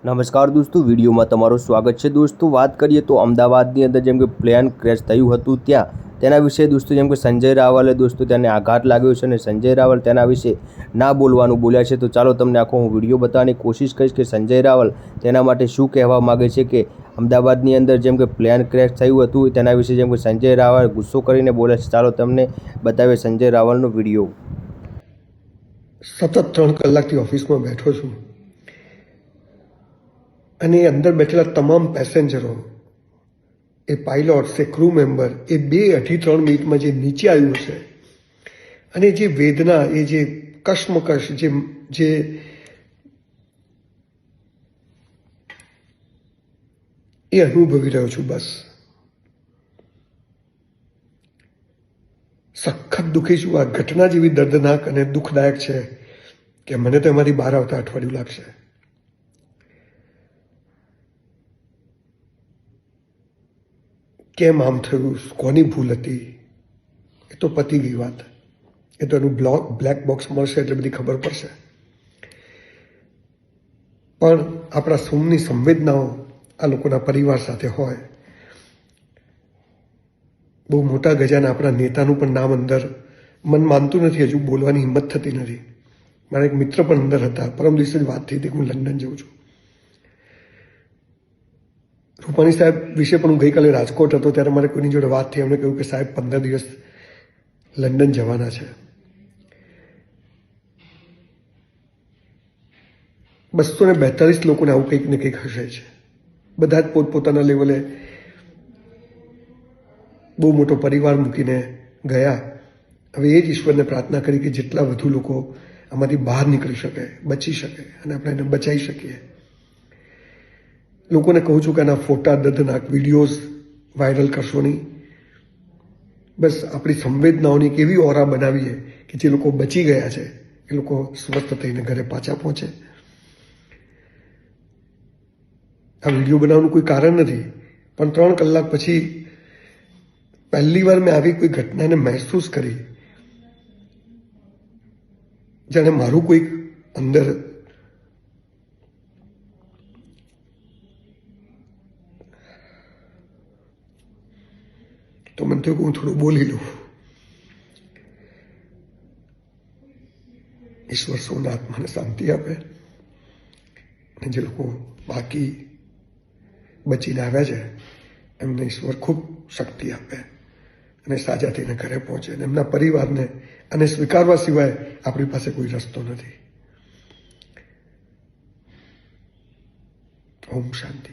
નમસ્કાર દોસ્તો, વિડીયોમાં તમારું સ્વાગત છે। દોસ્તો વાત કરીએ તો અમદાવાદની અંદર જેમ કે પ્લેન ક્રેશ થયું હતું તેના વિશે દોસ્તો જેમ કે સંજય રાવલે દોસ્તો તેને આઘાત લાગ્યો છે અને સંજય રાવલ તેના વિશે ના બોલવાનું બોલ્યા છે। તો ચાલો તમને આખો હું વિડીયો બતાવવાની કોશિશ કરીશ કે સંજય રાવલ તેના માટે શું કહેવા માગે છે કે અમદાવાદની અંદર જેમ કે પ્લેન ક્રેશ થયું હતું તેના વિશે જેમ કે સંજય રાવલ ગુસ્સો કરીને બોલે છે। ચાલો તમને બતાવીએ સંજય રાવલનો વિડીયો। સતત 3 કલાકથી ઓફિસમાં બેઠો છું અને અંદર બેઠેલા તમામ પેસેન્જરો, એ પાયલોટ્સ, એ ક્રૂ મેમ્બર, એ 2-2.5-3 મિનિટમાં જે નીચે આવ્યું છે અને જે વેદના, એ જે કશ્મકશ, જે એ અનુભવી રહ્યો છું। બસ સખત દુઃખી છું। આ ઘટના જેવી દર્દનાક અને દુઃખદાયક છે કે મને તો એમાંથી બહાર આવતા અઠવાડિયું લાગશે। કેમ આમ થયું, કોની ભૂલ હતી, એ તો પતી ગઈ વાત। એ તો એનું બ્લેક બોક્સ મળશે એટલે બધી ખબર પડશે। પણ આપણા સૌની સંવેદનાઓ આ લોકોના પરિવાર સાથે હોય। બહુ મોટા ગજાના આપણા નેતાનું પણ નામ અંદર મન માનતું નથી, હજુ બોલવાની હિંમત થતી નથી। મારા એક મિત્ર પણ અંદર હતા, પરમ દિવસે જ વાત થઈ હતી, હું લંડન જઉં છું। રૂપાણી સાહેબ વિશે પણ હું ગઈકાલે રાજકોટ હતો ત્યારે મારે કોઈની જોડે વાત થઈ, એમણે કહ્યું કે સાહેબ 15 દિવસ લંડન જવાના છે। 242 લોકોને આવું કંઈક ને કંઈક હશે છે। બધા જ પોતપોતાના લેવલે બહુ મોટો પરિવાર મૂકીને ગયા। હવે એ જ ઈશ્વરને પ્રાર્થના કરી કે જેટલા વધુ લોકો આમાંથી બહાર નીકળી શકે, બચી શકે અને આપણે એને બચાવી શકીએ। લોકોને કહું છું કે આના ફોટા, દર્દનાક વિડીયોઝ વાયરલ કરશો નહીં। બસ આપણી સંવેદનાઓની એક એવી ઓરા બનાવીએ કે જે લોકો બચી ગયા છે એ લોકો સ્વસ્થ થઈને ઘરે પાછા પહોંચે। આ વિડીયો બનાવવાનું કોઈ કારણ નથી, પણ 3 કલાક પછી પહેલી વાર મેં આવી કોઈ ઘટનાને મહેસૂસ કરી, જાણે મારું કોઈક અંદર તો મને થયું કે હું થોડું બોલી લઉં। ઈશ્વર સૌના આત્માને શાંતિ આપે અને જે લોકો બાકી બચીને આવ્યા છે એમને ઈશ્વર ખૂબ શક્તિ આપે અને સાજા થઈને ઘરે પહોંચે અને એમના પરિવારને આને સ્વીકારવા સિવાય આપણી પાસે કોઈ રસ્તો નથી। ઓમ શાંતિ।